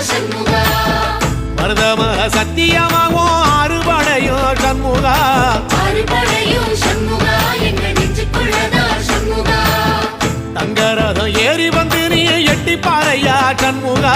சண்முகா மருதமக சத்தியமாகும் ஆறுபடையோ சண்முகா தங்கரதம் ஏறி வந்து நீ எட்டிப்பாறையா சண்முகா